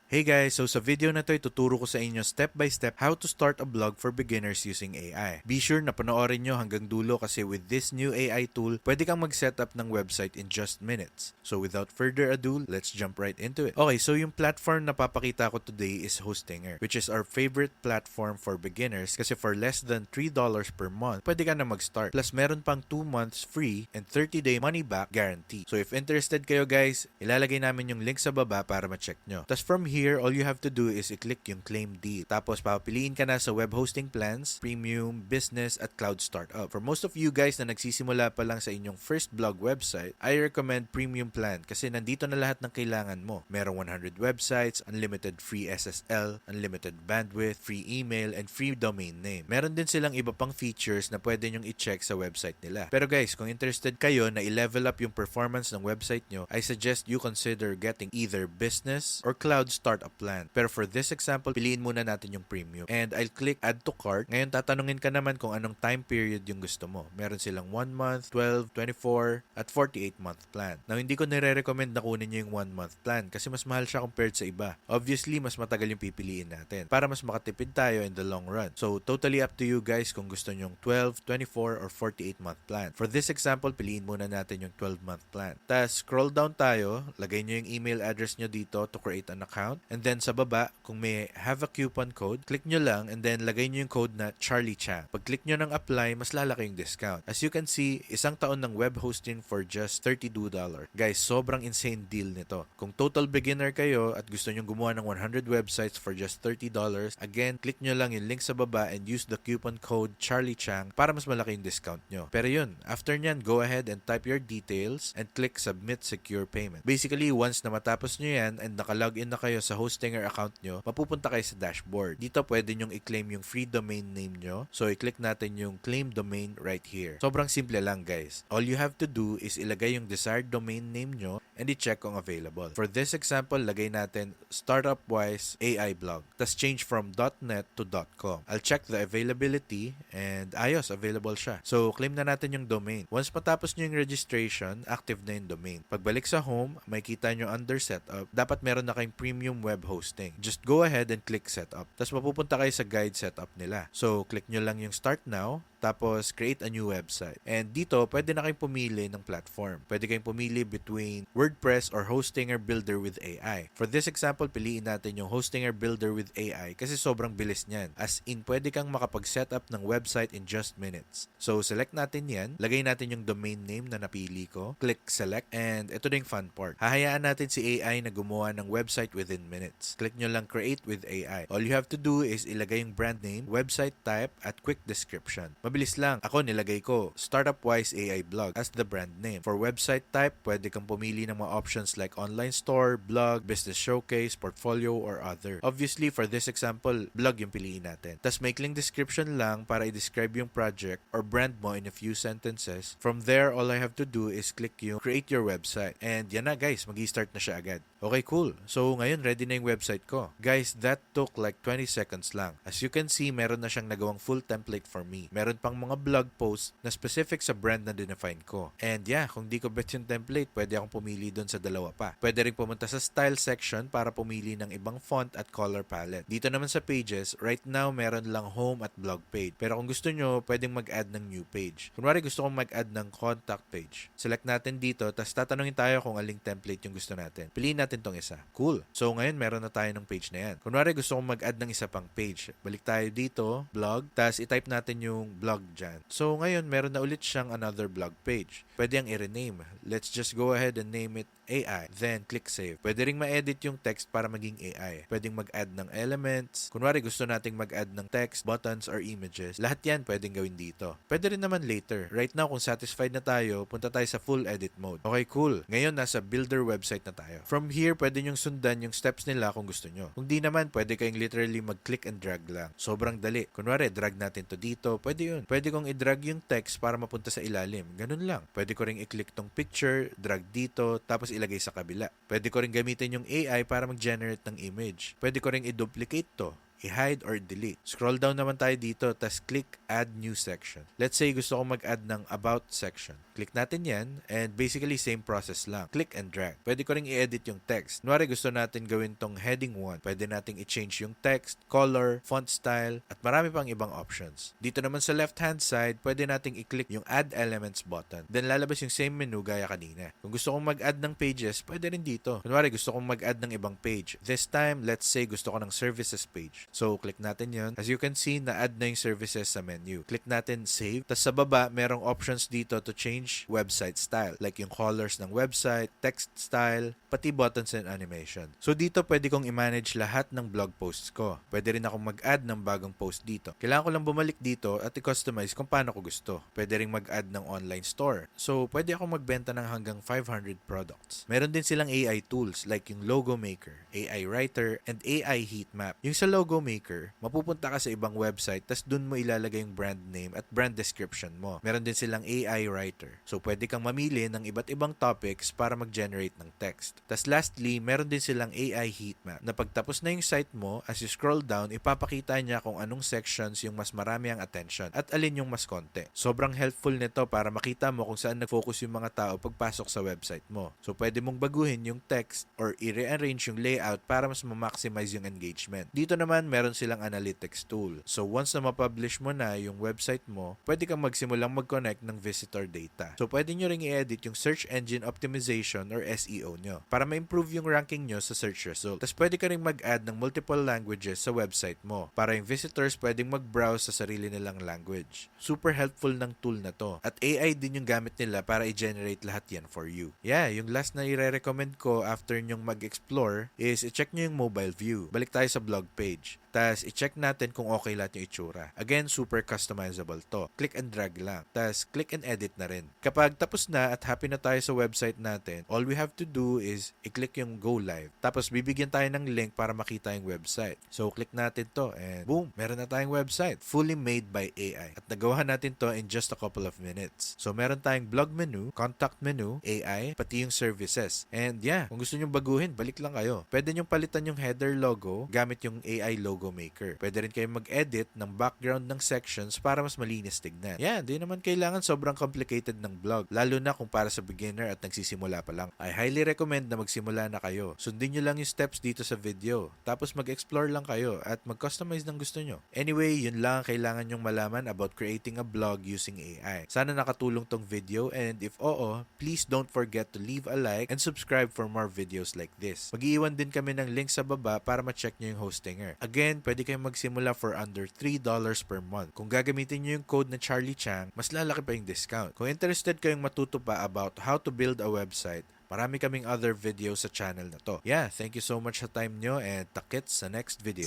Hey guys, so sa video na to ituturo ko sa inyo step by step how to start a blog for beginners using AI. Be sure na panoorin nyo hanggang dulo kasi with this new AI tool, pwede kang mag-setup ng website in just minutes. So without further ado, let's jump right into it. Okay, so yung platform na papakita ko today is Hostinger, which is our favorite platform for beginners kasi for less than $3 per month, pwede ka na mag-start. Plus meron pang 2 months free and 30-day money back guarantee. So if interested kayo guys, ilalagay namin yung link sa baba para ma-check nyo. Tapos from here, all you have to do is i-click yung claim deal. Tapos papiliin ka na sa web hosting plans, premium, business, at cloud startup. For most of you guys na nagsisimula pa lang sa inyong first blog website, I recommend premium plan kasi nandito na lahat ng kailangan mo. Merong 100 websites, unlimited free SSL, unlimited bandwidth, free email, and free domain name. Meron din silang iba pang features na pwede nyong i-check sa website nila. Pero guys, kung interested kayo na i-level up yung performance ng website nyo, I suggest you consider getting either business or cloud startup plan. Pero for this example, piliin muna natin yung premium. And I'll click add to cart. Ngayon, tatanungin ka naman kung anong time period yung gusto mo. Meron silang 1 month, 12, 24, at 48 month plan. Now, hindi ko nire-recommend na kunin nyo yung 1 month plan kasi mas mahal siya compared sa iba. Obviously, mas matagal yung pipiliin natin para mas makatipid tayo in the long run. So, totally up to you guys kung gusto nyong 12, 24, or 48 month plan. For this example, piliin muna natin yung 12 month plan. Tapos, scroll down tayo, lagay nyo yung email address nyo dito to create an account. And then sa baba, kung may have a coupon code, click nyo lang and then lagay nyo yung code na Charlie Chang. Pag click nyo ng apply, mas lalaki yung discount. As you can see, isang taon ng web hosting for just $32. Guys, sobrang insane deal nito. Kung total beginner kayo at gusto nyo gumawa ng 100 websites for just $30, again, click nyo lang yung link sa baba and use the coupon code Charlie Chang para mas malaki yung discount nyo. Pero yun, after nyan, go ahead and type your details and click submit secure payment. Basically, once na matapos nyo yan and nakalogin na kayo sa Hostinger account nyo, mapupunta kayo sa dashboard. Dito pwede nyong i-claim yung free domain name nyo. So, i-click natin yung claim domain right here. Sobrang simple lang guys. All you have to do is ilagay yung desired domain name nyo and i-check kung available. For this example, lagay natin Startupwise AI blog. Tapos change from .net to .com. I'll check the availability and ayos, available siya. So, claim na natin yung domain. Once matapos nyo yung registration, active na yung domain. Pagbalik sa home, makikita nyo under setup, dapat meron na kayong premium web hosting. Just go ahead and click setup. Tapos mapupunta kayo sa guide setup nila. So, click nyo lang yung start now, tapos create a new website. And dito, pwede na kayong pumili ng platform. Pwede kayong pumili between WordPress or Hostinger Builder with AI. For this example, piliin natin yung Hostinger Builder with AI kasi sobrang bilis niyan. As in, pwede kang makapag-setup ng website in just minutes. So, select natin yan. Lagay natin yung domain name na napili ko. Click select. And ito na yung fun part. Hahayaan natin si AI na gumawa ng website within minutes. Click nyo lang create with AI. All you have to do is ilagay yung brand name, website type, at quick description. Mabilis lang. Ako nilagay ko Startupwise AI blog as the brand name. For website type, pwede kang pumili ng mga options like online store, blog, business showcase, portfolio, or other. Obviously, for this example, blog yung piliin natin. Tas maikling description lang para i-describe yung project or brand mo in a few sentences. From there, all I have to do is click yung create your website. And yan na guys, mag-i-start na siya agad. Okay, cool. So, ngayon, ready na yung website ko. Guys, that took like 20 seconds lang. As you can see, meron na siyang nagawang full template for me. Meron pang mga blog posts na specific sa brand na dinefine ko. And yeah, kung di ko bet yung template, pwede akong pumili doon sa dalawa pa. Pwede rin pumunta sa style section para pumili ng ibang font at color palette. Dito naman sa pages, right now, meron lang home at blog page. Pero kung gusto nyo, pwedeng mag-add ng new page. Kunwari, gusto kong mag-add ng contact page. Select natin dito, tapos tatanungin tayo kung aling template yung gusto natin. Piliin natin tong isa. Cool. So, ngayon, meron na tayo ng page na yan. Kunwari, gusto kong mag-add ng isa pang page. Balik tayo dito, blog, tapos i-type natin yung blog dyan. So, ngayon, meron na ulit siyang another blog page. Pwede ang i-rename. Let's just go ahead and name it AI. Then, click save. Pwede ring ma-edit yung text para maging AI. Pwedeng mag-add ng elements. Kunwari, gusto nating mag-add ng text, buttons, or images. Lahat yan pwedeng gawin dito. Pwede rin naman later. Right now, kung satisfied na tayo, punta tayo sa full edit mode. Okay, cool. Ngayon, nasa builder website na tayo. From here, pwede nyong sundan yung steps nila kung gusto nyo. Kung di naman, pwede kayong literally mag-click and drag lang. Sobrang dali. Kunwari, drag natin to dito. Pwede yun. Pwede kong i-drag yung text para mapunta sa ilalim. Ganun lang. Pwede ko ring i-click tong picture, drag dito, tapos ilagay sa kabila. Pwede ko ring gamitin yung AI para mag-generate ng image. Pwede ko ring i-duplicate to. i-hide or delete. Scroll down naman tayo dito, tas click add new section. Let's say gusto kong mag-add ng about section. Click natin yan, and basically same process lang. Click and drag. Pwede ko rin i-edit yung text. Kunwari gusto natin gawin tong heading 1. Pwede nating i-change yung text, color, font style, at marami pang ibang options. Dito naman sa left hand side, pwede nating i-click yung add elements button. Then lalabas yung same menu gaya kanina. Kung gusto kong mag-add ng pages, pwede rin dito. Kunwari gusto kong mag-add ng ibang page. This time, let's say gusto ko ng services page. So, click natin yun. As you can see, na-add na yung services sa menu. Click natin save. Tapos sa baba, merong options dito to change website style. Like yung colors ng website, text style, pati buttons and animation. So, dito pwede kong i-manage lahat ng blog posts ko. Pwede rin akong mag-add ng bagong post dito. Kailangan ko lang bumalik dito at i-customize kung paano ko gusto. Pwede rin mag-add ng online store. So, pwede akong magbenta ng hanggang 500 products. Meron din silang AI tools like yung Logo Maker, AI Writer, and AI Heat Map. Yung sa Logo Maker, mapupunta ka sa ibang website tas dun mo ilalagay yung brand name at brand description mo. Meron din silang AI Writer. So, pwede kang mamili ng iba't ibang topics para mag-generate ng text. Tas lastly, meron din silang AI Heat Map na pagtapos na yung site mo, as you scroll down, ipapakita niya kung anong sections yung mas marami ang attention at alin yung mas konti. Sobrang helpful nito para makita mo kung saan nag-focus yung mga tao pagpasok sa website mo. So, pwede mong baguhin yung text or i-rearrange yung layout para mas ma-maximize yung engagement. Dito naman, meron silang analytics tool. So, once na ma-publish mo na yung website mo, pwede kang magsimulang mag-connect ng visitor data. So, pwede nyo ring i-edit yung search engine optimization or SEO nyo para ma-improve yung ranking nyo sa search result. Tapos, pwede ka ring mag-add ng multiple languages sa website mo para yung visitors pwedeng mag-browse sa sarili nilang language. Super helpful ng tool na to. At AI din yung gamit nila para i-generate lahat yan for you. Yeah, yung last na i-recommend ko after nyong mag-explore is i-check nyo yung mobile view. Balik tayo sa blog page. Tapos, i-check natin kung okay lahat yung itsura. Again, super customizable to. Click and drag lang. Tapos, click and edit na rin. Kapag tapos na at happy na tayo sa website natin, all we have to do is i-click yung go live. Tapos, bibigyan tayo ng link para makita yung website. So, click natin to and boom, meron na tayong website. Fully made by AI. At nagawa natin to in just a couple of minutes. So, meron tayong blog menu, contact menu, AI, pati yung services. And yeah, kung gusto nyo baguhin, balik lang kayo. Pwede nyo palitan yung header logo gamit yung AI logo maker. Pwede rin kayo mag-edit ng background ng sections para mas malinis tignan. Yeah, di naman kailangan sobrang complicated ng blog. Lalo na kung para sa beginner at nagsisimula pa lang. I highly recommend na magsimula na kayo. Sundin nyo lang yung steps dito sa video. Tapos mag-explore lang kayo at mag-customize ng gusto nyo. Anyway, yun lang ang kailangan nyong malaman about creating a blog using AI. Sana nakatulong tong video, and if oo, please don't forget to leave a like and subscribe for more videos like this. Mag-iwan din kami ng link sa baba para ma-check nyo yung Hostinger. Again, pwede kayong magsimula for under $3 per month. Kung gagamitin nyo yung code na Charlie Chang, mas lalaki pa yung discount. Kung interested kayong matuto pa about how to build a website, marami kaming other videos sa channel na to. Yeah, thank you so much sa time nyo, and takits sa next video.